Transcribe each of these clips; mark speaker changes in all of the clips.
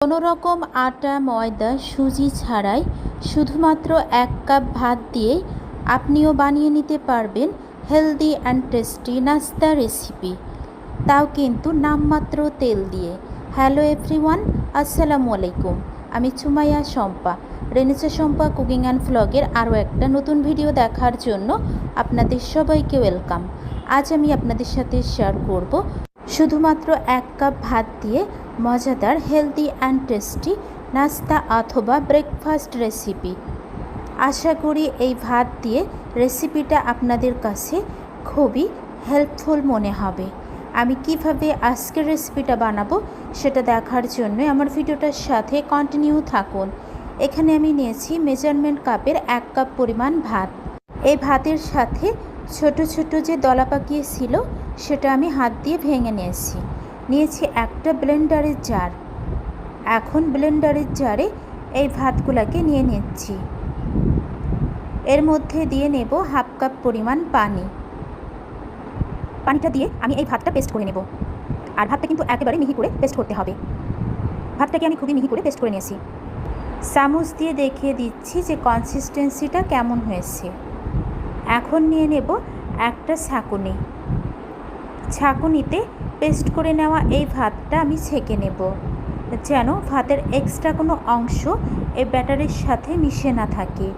Speaker 1: কোনো রকম আটা ময়দা সুজি ছাড়াই শুধুমাত্র 1 কাপ ভাত দিয়ে আপনিও বানিয়ে নিতে পারবেন হেলদি অ্যান্ড টেস্টি নাস্তা রেসিপি, তাও কিন্তু নামমাত্র তেল দিয়ে। হ্যালো এভরিওয়ান, আসসালামু আলাইকুম। আমি সুমাইয়া শম্পা, রেনেসা শম্পা কুকিং অ্যান্ড ভ্লগের আরও একটা নতুন ভিডিও দেখার জন্য আপনাদের সবাইকে ওয়েলকাম। আজ আমি আপনাদের সাথে শেয়ার করব শুধুমাত্র 1 কাপ ভাত দিয়ে মজাদার হেলদি অ্যান্ড টেস্টি নাস্তা অথবা ব্রেকফাস্ট রেসিপি। আশা করি এই ভাত দিয়ে রেসিপিটা আপনাদের কাছে খুবই হেল্পফুল মনে হবে। আমি কিভাবে আজকের রেসিপিটা বানাবো সেটা দেখার জন্য আমার ভিডিওটার সাথে কন্টিনিউ থাকুন। এখানে আমি নিয়েছি মেজারমেন্ট কাপের 1 কাপ পরিমাণ ভাত। এই ভাতের সাথে ছোট ছোট যে দলা পাকিয়েছিল সেটা আমি হাত দিয়ে ভেঙে নিয়েছি একটা ব্লেন্ডারের জার। এখন ব্লেন্ডারের জারে এই ভাতগুলোকে নিয়ে নিচ্ছি। এর মধ্যে দিয়ে নেব 1/2 কাপ পরিমাণ পানি। পানিটা দিয়ে আমি এই ভাতটা পেস্ট করে নেব। আর ভাতটা কিন্তু একেবারে মিহি করে পেস্ট করতে হবে। ভাতটাকে আমি খুবই মিহি করে পেস্ট করে নিয়েছি। চামচ দিয়ে দেখিয়ে দিচ্ছি যে কনসিস্টেন্সিটা কেমন হয়েছে। এখন নিয়ে নেব একটা ছাঁকুনিতে পেস্ট করে নেওয়া এই ভাতটা আমি ছেঁকে নেব, যেন ভাতের এক্সট্রা কোনো অংশ এই ব্যাটারের সাথে মিশে না থাকে।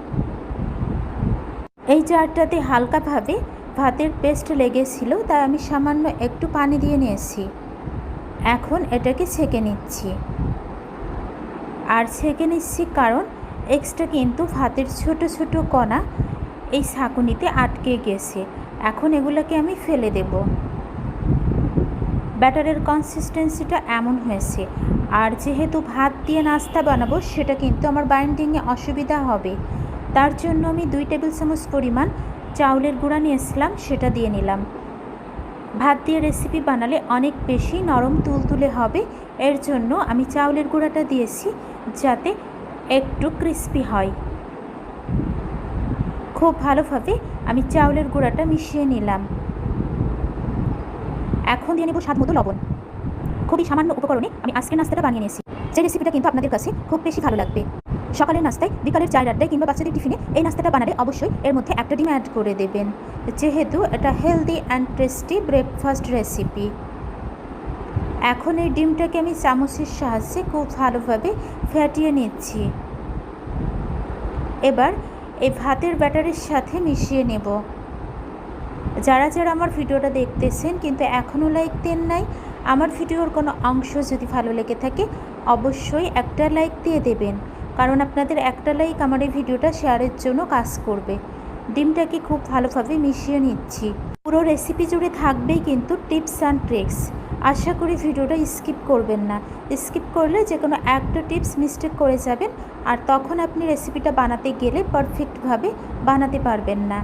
Speaker 1: এই জারটাতে হালকাভাবে ভাতের পেস্ট লেগেছিল, তাই আমি সামান্য একটু পানি দিয়ে নিয়েছি। এখন এটাকে ছেঁকে নিচ্ছি। আর ছেঁকে নিচ্ছি কারণ এক্সট্রা কিন্তু ভাতের ছোট ছোট কণা এই ছাঁকুনিতে আটকে গেছে। এখন এগুলোকে আমি ফেলে দেব। ব্যাটারের কনসিস্টেন্সিটা এমন হয়েছে। আর যেহেতু ভাত দিয়ে নাস্তা বানাবো সেটা কিন্তু আমার বাইন্ডিংয়ে অসুবিধা হবে, তার জন্য আমি 2 টেবিল চামচ পরিমাণ চাউলের গুঁড়া নিয়েছিলাম, সেটা দিয়ে নিলাম। ভাত দিয়ে রেসিপি বানালে অনেক বেশি নরম তুলতুলে হবে, এর জন্য আমি চাউলের গুঁড়াটা দিয়েছি যাতে একটু ক্রিস্পি হয়। খুব ভালোভাবে আমি চাউলের গুঁড়াটা মিশিয়ে নিলাম। এখন দিয়ে নেব স্বাদ মতো লবণ। খুবই সামান্য উপকরণে আমি আজকের নাস্তাটা বানিয়ে নিয়েছি, যে রেসিপিটা কিন্তু আপনাদের কাছে খুব বেশি ভালো লাগবে। সকালের নাস্তায়, বিকালের চায়ের আড্ডায় কিংবা বাচ্চাদের টিফিনে এই নাস্তাটা বানালে অবশ্যই এর মধ্যে একটা ডিম অ্যাড করে দেবেন, যেহেতু এটা healthy and tasty breakfast recipe. এখন এই ডিমটাকে আমি চামচের সাহায্যে খুব ভালোভাবে ফেটিয়ে নিচ্ছি। এবার এই ভাতের ব্যাটারের সাথে মিশিয়ে নেব। যারা আমার ভিডিওটা দেখতেছেন কিন্তু এখনও লাইক দেন নাই, আমার ভিডিওর কোনো অংশ যদি ভালো লেগে থাকে অবশ্যই একটা লাইক দিয়ে দেবেন, কারণ আপনাদের একটা লাইক আমার এই ভিডিওটা শেয়ারের জন্য কাজ করবে। ডিমটাকে খুব ভালোভাবে মিশিয়ে নিচ্ছি। পুরো রেসিপি জুড়ে থাকবেই কিন্তু টিপস অ্যান্ড ট্রিক্স। আশা করি ভিডিওটা স্কিপ করবেন না। স্কিপ করলে যে কোনো একটা টিপস মিস্টেক করে যাবেন, আর তখন আপনি রেসিপিটা বানাতে গেলে পারফেক্টভাবে বানাতে পারবেন না।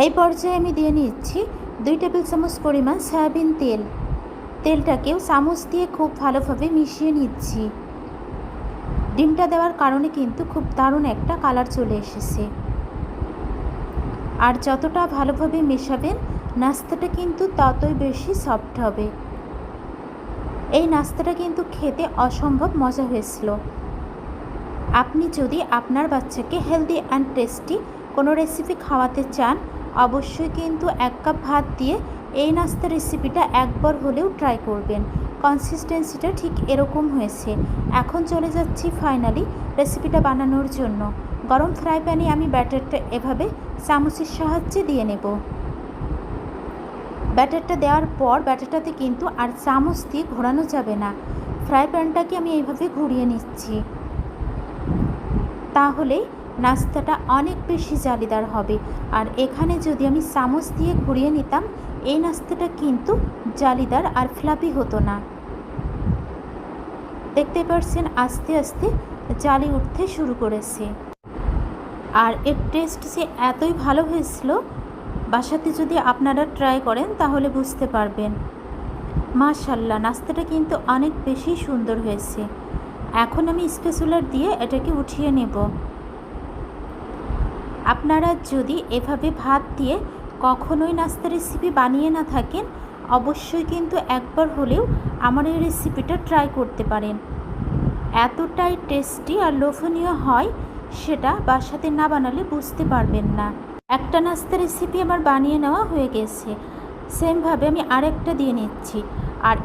Speaker 1: এই পর্যায়ে আমি দিয়ে নিচ্ছি 2 টেবিল চামচ পরিমাণ সয়াবিন তেল। তেলটাকেও চামচ দিয়ে খুব ভালোভাবে মিশিয়ে নিচ্ছি। ডিমটা দেওয়ার কারণে কিন্তু খুব দারুণ একটা কালার চলে এসেছে। আর যতটা ভালোভাবে মেশাবেন নাস্তাটা কিন্তু ততই বেশি সফট হবে। এই নাস্তাটা কিন্তু খেতে অসম্ভব মজা হয়েছিল। আপনি যদি আপনার বাচ্চাকে হেলদি অ্যান্ড টেস্টি কোনো রেসিপি খাওয়াতে চান অবশ্যই কিন্তু 1 কাপ ভাত দিয়ে এই নাস্তা রেসিপিটা একবার হলেও ট্রাই করবেন। কনসিস্টেন্সিটা ঠিক এরকম হয়েছে। এখন চলে যাচ্ছি ফাইনালি রেসিপিটা বানানোর জন্য। গরম ফ্রাই প্যানে আমি ব্যাটারটা এভাবে চামচের সাহায্যে দিয়ে নেব। ব্যাটারটা দেওয়ার পর ব্যাটারটাতে কিন্তু আর চামচ দিয়ে ঘোরানো যাবে না। ফ্রাই প্যানটাকে আমি এইভাবে ঘুরিয়ে নিচ্ছি, তাহলে নাস্তাটা অনেক বেশি জালিদার হবে। আর এখানে যদি আমি চামচ দিয়ে ঘুরিয়ে নিতাম এই নাস্তাটা কিন্তু জালিদার আর ফ্লাপি হতো না। দেখতে পাচ্ছেন আস্তে আস্তে জালি উঠতে শুরু করেছে। আর এর টেস্ট যে এতই ভালো হয়েছিল, বাসাতে যদি আপনারা ট্রাই করেন তাহলে বুঝতে পারবেন। মাশাআল্লাহ, নাস্তাটা কিন্তু অনেক বেশি সুন্দর হয়েছে। এখন আমি স্প্যাচুলার দিয়ে এটাকে উঠিয়ে নেব। আপনারা যদি এভাবে ভাত দিয়ে কখনোই নাস্তা রেসিপি বানিয়ে না থাকেন অবশ্যই কিন্তু একবার হলেও আমার এই রেসিপিটা ট্রাই করতে পারেন। এতটাই টেস্টি আর লোভনীয় হয়, সেটা বাসাতে না বানালে বুঝতে পারবেন না। একটা নাস্তা রেসিপি আমার বানিয়ে নেওয়া হয়ে গেছে, সেমভাবে আমি আরেকটা দিয়ে নিচ্ছি। আর